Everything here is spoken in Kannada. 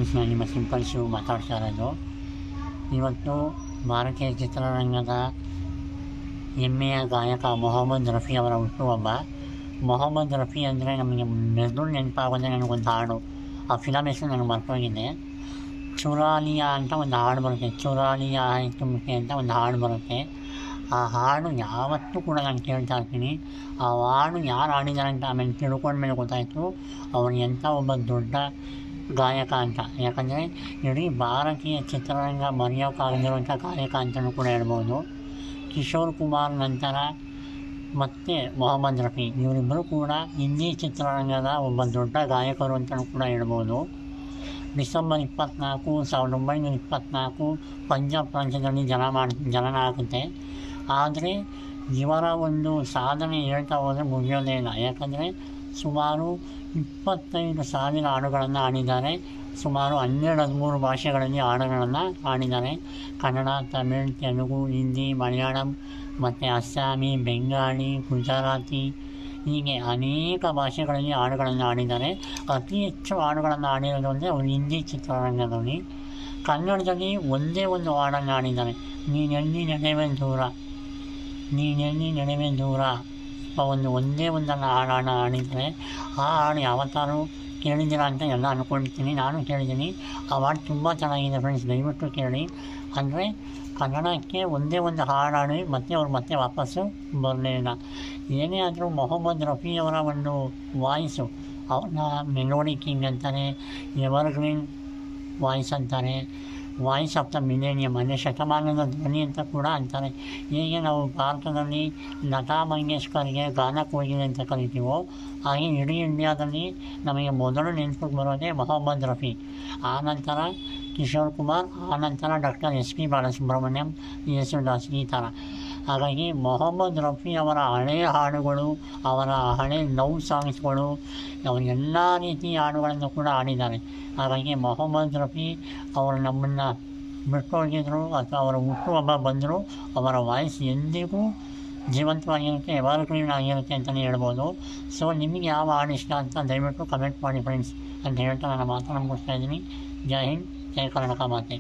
ಫ್ರೆಂಡ್ಸ್, ನಾನು ನಿಮ್ಮ ಸಿಂಪಲ್ ಶಿವ್ ಮಾತಾಡ್ತಾ ಇರೋದು. ಇವತ್ತು ಭಾರತೀಯ ಚಿತ್ರರಂಗದ ಹೆಮ್ಮೆಯ ಗಾಯಕ ಮೊಹಮ್ಮದ್ ರಫಿ ಅವರ ಹುಟ್ಟುಹಬ್ಬ. ಮೊಹಮ್ಮದ್ ರಫಿ ಅಂದರೆ ನಮಗೆ ಮೆದುಳು ನೆನಪಾಗೋದೇ ನನಗೊಂದು ಹಾಡು. ಆ ಫಿಲಮ್ ಹೆಸರು ನನಗೆ ಮರ್ತೋಗಿದೆ. ಚುರಾಲಿಯಾ ಅಂತ ಒಂದು ಹಾಡು ಬರುತ್ತೆ. ಚುರಾಲಿಯಾ ತುಮ್ಕೆ ಅಂತ ಒಂದು ಹಾಡು ಬರುತ್ತೆ. ಆ ಹಾಡು ಯಾವತ್ತೂ ಕೂಡ ನಾನು ಕೇಳ್ತಾ ಇರ್ತೀನಿ. ಆ ಹಾಡು ಯಾರು ಹಾಡಿದ್ದಾರೆ ಅಂತ ಆಮೇಲೆ ತಿಳ್ಕೊಂಡ್ಮೇಲೆ ಗೊತ್ತಾಯಿತು ಅವ್ರು ಎಂಥ ಒಬ್ಬ ದೊಡ್ಡ ಗಾಯಕ ಅಂತ. ಯಾಕಂದರೆ ಇಡೀ ಭಾರತೀಯ ಚಿತ್ರರಂಗ ಮರೆಯೋಕ್ಕಾಗದಿರುವಂಥ ಗಾಯಕ ಅಂತಲೂ ಕೂಡ ಹೇಳ್ಬೋದು. ಕಿಶೋರ್ ಕುಮಾರ್ ನಂತರ ಮತ್ತು ಮೊಹಮ್ಮದ್ ರಫಿ ಇವರಿಬ್ಬರು ಕೂಡ ಹಿಂದಿ ಚಿತ್ರರಂಗದ ಒಬ್ಬ ದೊಡ್ಡ ಗಾಯಕರು ಅಂತಲೂ ಕೂಡ ಹೇಳ್ಬೋದು. ಡಿಸೆಂಬರ್ 24, 1924 ಪಂಜಾಬ್ ಪ್ರಾಂತ್ಯದಲ್ಲಿ ಜನನ ಆಗುತ್ತೆ. ಆದರೆ ಇವರ ಒಂದು ಸಾಧನೆ ಹೇಳ್ತಾ ಹೋದರೆ ಮುಗಿಯೋದೇ ಇಲ್ಲ. ಯಾಕಂದರೆ ಸುಮಾರು 25,000 ಹಾಡುಗಳನ್ನು ಹಾಡಿದ್ದಾರೆ. ಸುಮಾರು 12-13 ಭಾಷೆಗಳಲ್ಲಿ ಹಾಡುಗಳನ್ನು ಹಾಡಿದ್ದಾರೆ. ಕನ್ನಡ, ತಮಿಳ್, ತೆಲುಗು, ಹಿಂದಿ, ಮಲಯಾಳಂ ಮತ್ತು ಅಸ್ಸಾಮಿ, ಬೆಂಗಾಳಿ, ಗುಜರಾತಿ ಹೀಗೆ ಅನೇಕ ಭಾಷೆಗಳಲ್ಲಿ ಹಾಡುಗಳನ್ನು ಹಾಡಿದ್ದಾರೆ. ಅತಿ ಹೆಚ್ಚು ಹಾಡುಗಳನ್ನು ಹಾಡಿರೋದು ಅಂದರೆ ಅವರು ಹಿಂದಿ ಚಿತ್ರರಂಗದಲ್ಲಿ. ಕನ್ನಡದಲ್ಲಿ ಒಂದೇ ಒಂದು ಹಾಡನ್ನು ಹಾಡಿದ್ದಾರೆ, ನೀನೆಲ್ಲಿ ನಡೆವೆ ದೂರ, ನೀನೆಲ್ಲಿ ನಡೆವೆ ದೂರ. ಒಂದೇ ಒಂದನ್ನು ಹಾಡನ್ನು ಹಾಡಿದ್ದಾರೆ. ಆ ಹಾಡು ಯಾವತ್ತಾರು ಕೇಳಿದ್ದೀರ ಅಂತ ಎಲ್ಲ ಅಂದ್ಕೊಳ್ತೀನಿ. ನಾನು ಕೇಳಿದ್ದೀನಿ. ಆ ಹಾಡು ತುಂಬ ಚೆನ್ನಾಗಿದೆ ಫ್ರೆಂಡ್ಸ್, ದಯವಿಟ್ಟು ಕೇಳಿ. ಅಂದರೆ ಕನ್ನಡಕ್ಕೆ ಒಂದೇ ಒಂದು ಹಾಡು ಹಾಡಿ ಅವ್ರು ಮತ್ತೆ ವಾಪಸ್ಸು ಬರಲೇ ಇಲ್ಲ. ಏನೇ ಆದರೂ ಮೊಹಮ್ಮದ್ ರಫಿಯವರ ಒಂದು ವಾಯ್ಸು, ಅವ್ರನ್ನ ಮೆಲೋಡಿ ಕಿಂಗ್ ಅಂತಾರೆ, ಎವರ್ಗ್ರೀನ್ ವಾಯ್ಸ್ ಅಂತಾರೆ, ವಾಯ್ಸ್ ಆಫ್ ದ ಮಿಲೇನಿಯಮ್ ಅಂದರೆ ಶತಮಾನದ ಧ್ವನಿ ಅಂತ ಕೂಡ ಅಂತಾರೆ. ಹೇಗೆ ನಾವು ಭಾರತದಲ್ಲಿ ಲತಾ ಮಂಗೇಶ್ಕರ್ಗೆ ಗಾನ ಕೋಗಿಲೆ ಅಂತ ಕರಿತೀವೋ, ಹಾಗೆ ಇಡೀ ಇಂಡಿಯಾದಲ್ಲಿ ನಮಗೆ ಮೊದಲು ನೆನಪಿಗೆ ಬರೋದೇ ಮೊಹಮ್ಮದ್ ರಫಿ. ಆನಂತರ ಕಿಶೋರ್ ಕುಮಾರ್, ಆನಂತರ ಡಾಕ್ಟರ್ SP ಬಾಲಸುಬ್ರಹ್ಮಣ್ಯಂ, ಯೇಸುದಾಸ್, ಈ ಥರ. ಹಾಗಾಗಿ ಮೊಹಮ್ಮದ್ ರಫಿ ಅವರ ಹಳೆಯ ಹಾಡುಗಳು, ಅವರ ಹಳೆ ಲವ್ ಸಾಂಗ್ಸ್ಗಳು, ಅವರು ಎಲ್ಲ ರೀತಿಯ ಹಾಡುಗಳನ್ನು ಕೂಡ ಹಾಡಿದ್ದಾರೆ. ಹಾಗಾಗಿ ಮೊಹಮ್ಮದ್ ರಫಿ ಅವರು ನಮ್ಮನ್ನು ಬಿಟ್ಟೋಗಿದ್ರು ಅಥವಾ ಅವರ ಹುಟ್ಟುಹಬ್ಬ ಬಂದರೂ ಅವರ ವಾಯ್ಸ್ ಎಂದಿಗೂ ಜೀವಂತವಾಗಿರುತ್ತೆ, ಎವರ್ಗ್ರೀನ್ ಆಗಿರುತ್ತೆ ಅಂತಲೇ ಹೇಳ್ಬೋದು. ಸೊ ನಿಮಗೆ ಯಾವ ಹಾಡು ಇಷ್ಟ ಅಂತ ದಯವಿಟ್ಟು ಕಮೆಂಟ್ ಮಾಡಿ ಫ್ರೆಂಡ್ಸ್ ಅಂತ ಹೇಳ್ತಾ ನನ್ನ ಮಾತನ್ನು ಮುಗಿಸ್ತಾ ಇದ್ದೀನಿ. ಜೈ ಹಿಂದ್, ಜೈ ಕರ್ನಾಟಕ ಮಾತೆ.